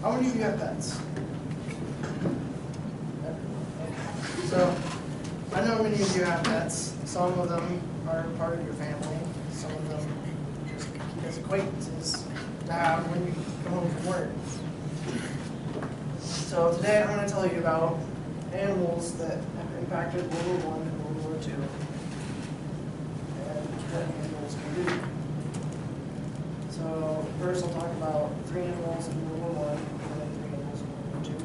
How many of you have pets? So, I know many of you have pets. Some of them are part of your family. Some of them just keep as acquaintances to have when you come home from work. So today I'm going to tell you about animals that have impacted World War I and World War II, and what animals can do. So first I'll talk about 3 animals in World War I, and then 3 animals in World War II.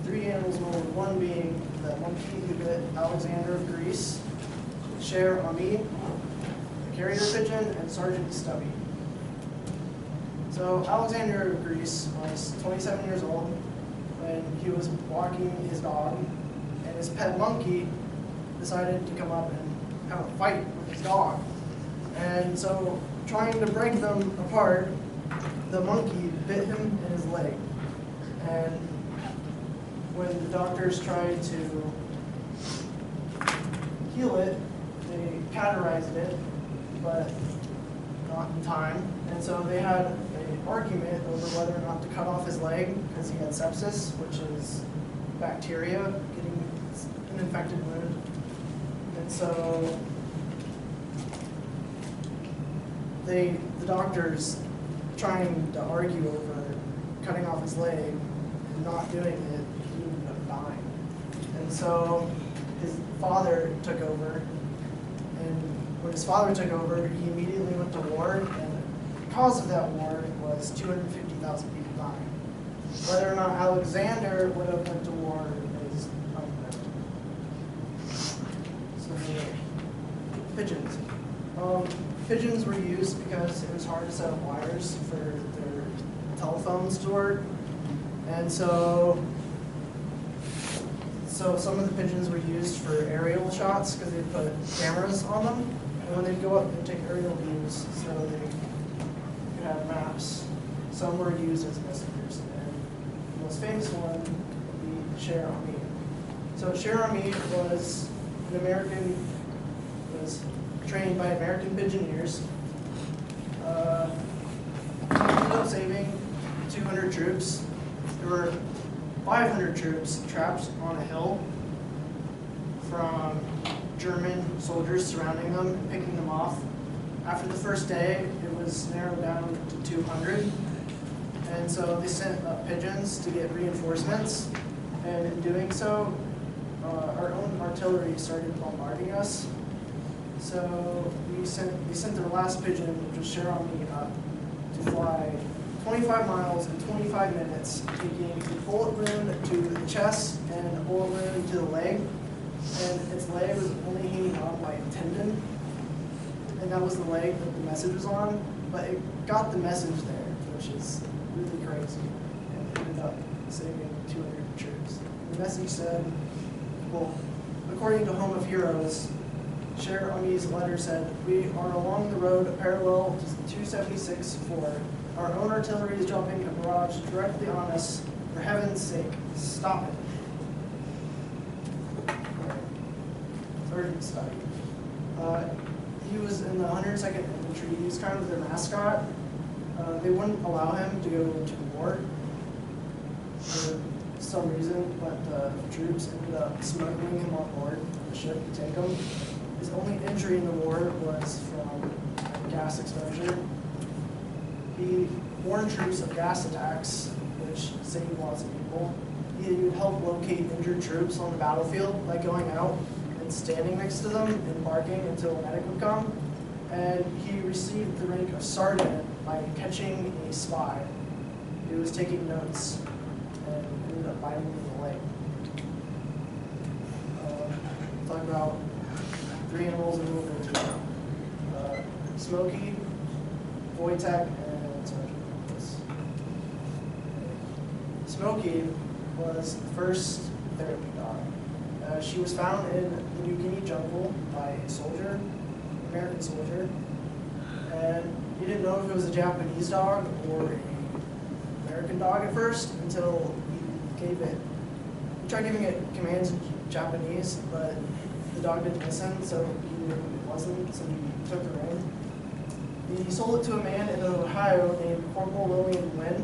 3 animals in World War I being the monkey who bit Alexander of Greece, Cher Ami, the carrier pigeon, and Sergeant Stubby. So Alexander of Greece was 27 years old when he was walking his dog, and his pet monkey decided to come up and have a fight with his dog. And so, trying to break them apart, the monkey bit him in his leg. And when the doctors tried to heal it, they cauterized it, but not in time. And so they had an argument over whether or not to cut off his leg because he had sepsis, which is bacteria getting an infected wound. And so the doctors trying to argue over cutting off his leg and not doing it, he ended up dying. And so his father took over, and when his father took over, he immediately went to war, and the cause of that war was 250,000 people dying. Whether or not Alexander would have went to war is unknown. So pigeons. Pigeons were used because it was hard to set up wires for their telephones to work, and so some of the pigeons were used for aerial shots because they put cameras on them, and when they'd go up, they'd take aerial views so they could have maps. Some were used as messengers, and the most famous one would be Cher Ami. So Cher Ami was trained by American pigeoneers. He ended up saving 200 troops. There were 500 troops trapped on a hill from German soldiers surrounding them and picking them off. After the first day, it was narrowed down to 200. And so they sent up pigeons to get reinforcements. And in doing so, our own artillery started bombarding us. So we sent their last pigeon, which was Cher Ami, up to fly 25 miles in 25 minutes, taking a bullet wound to the chest and a bullet wound to the leg. And its leg was only hanging on by a tendon, and that was the leg that the message was on. But it got the message there, which is really crazy, and it ended up saving 200 troops. The message said, well, according to Home of Heroes, Cher Ami's letter said, "We are along the road parallel to 276 forward. Our own artillery is dropping a barrage directly on us. For heaven's sake, stop it." Sergeant Stubby. He was in the 102nd Infantry. He was kind of their mascot. They wouldn't allow him to go to war for some reason, but the troops ended up smuggling him on board the ship to take him. His only injury in the war was from gas exposure. He warned troops of gas attacks, which saved lots of people. He would help locate injured troops on the battlefield by going out and standing next to them and barking until a medic would come. And he received the rank of sergeant by catching a spy who was taking notes and ended up biting him in the leg. Talk about 3 animals in World War II. Smokey, Wojtek, and Sergeant. Smokey was the first therapy dog. She was found in the New Guinea jungle by a soldier, American soldier, and he didn't know if it was a Japanese dog or an American dog at first until he tried giving it commands in Japanese, but the dog didn't listen, so he knew it wasn't, so he took her in. He sold it to a man in Ohio named Corporal William Wynn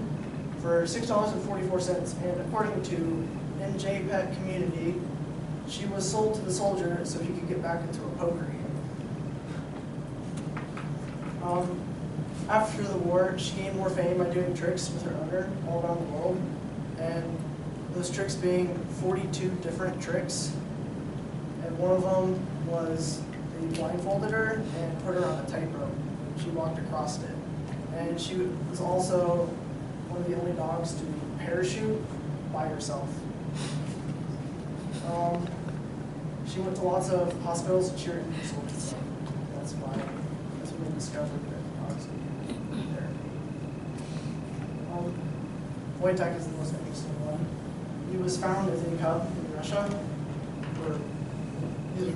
for for $6.44, and according to NJPET Community, she was sold to the soldier so he could get back into a poker game. After the war, she gained more fame by doing tricks with her owner all around the world, and those tricks being 42 different tricks. And one of them was they blindfolded her and put her on a tightrope. She walked across it. And she was also one of the only dogs to parachute by herself. She went to lots of hospitals and she were in soldiers. That's when they discovered that dogs could there. Wojtek is the most interesting one. He was found as a cub in Russia, where he's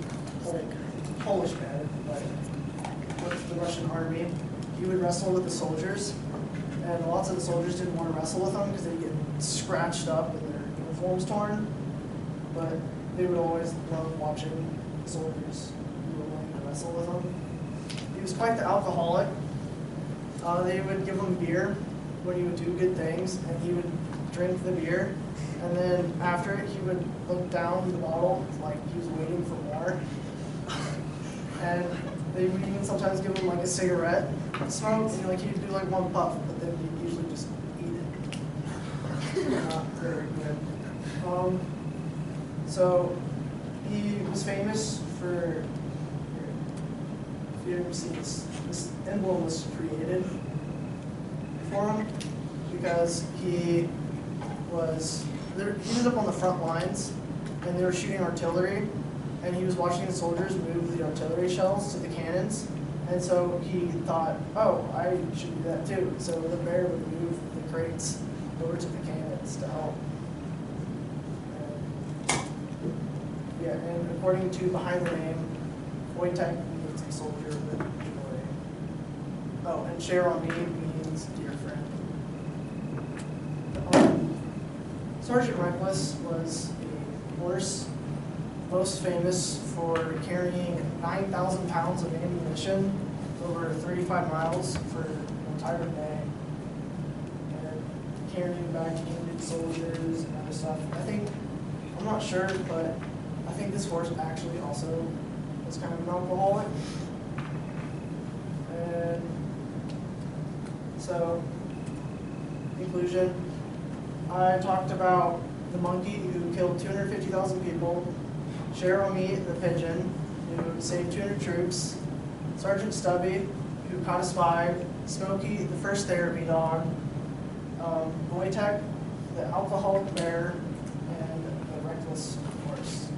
a Polish man, but with the Russian army. He would wrestle with the soldiers, and lots of the soldiers didn't want to wrestle with him because they'd get scratched up and their uniforms torn. But they would always love watching soldiers who were willing to wrestle with him. He was quite the alcoholic. They would give him beer when he would do good things, and he would drink the beer. And then after it, he would look down the bottle like he was waiting for more. And they would even sometimes give him like a cigarette to smoke, and like he'd do like one puff, but then he'd usually just eat it. Not very good. So he was famous for, if you ever see this emblem was created for him because he ended up on the front lines and they were shooting artillery, and he was watching the soldiers move the artillery shells to the cannons, and so he thought, oh, I should do that too. So the bear would move the crates over to the cannons to help. Yeah, and according to behind the name, Wojtek means a soldier with joy. Oh, and share on me means dear friend. Sergeant Reckless was a horse most famous for carrying 9,000 pounds of ammunition over 35 miles for an entire day, and carrying back wounded soldiers and other stuff. I'm not sure, but I think this horse actually also was kind of an alcoholic. And so, conclusion, I talked about the monkey who killed 250,000 people, Cherami the pigeon who saved 200 troops, Sergeant Stubby who caught a spy, Smokey the first therapy dog, Wojtek the alcoholic bear, and the reckless horse.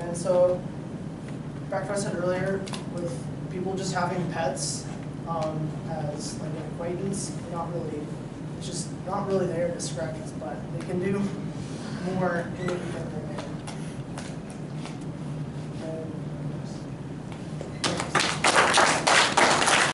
And so, back to what I said earlier, with people just having pets as like an acquaintance, it's just not really there to scratch its butt. They can do more independent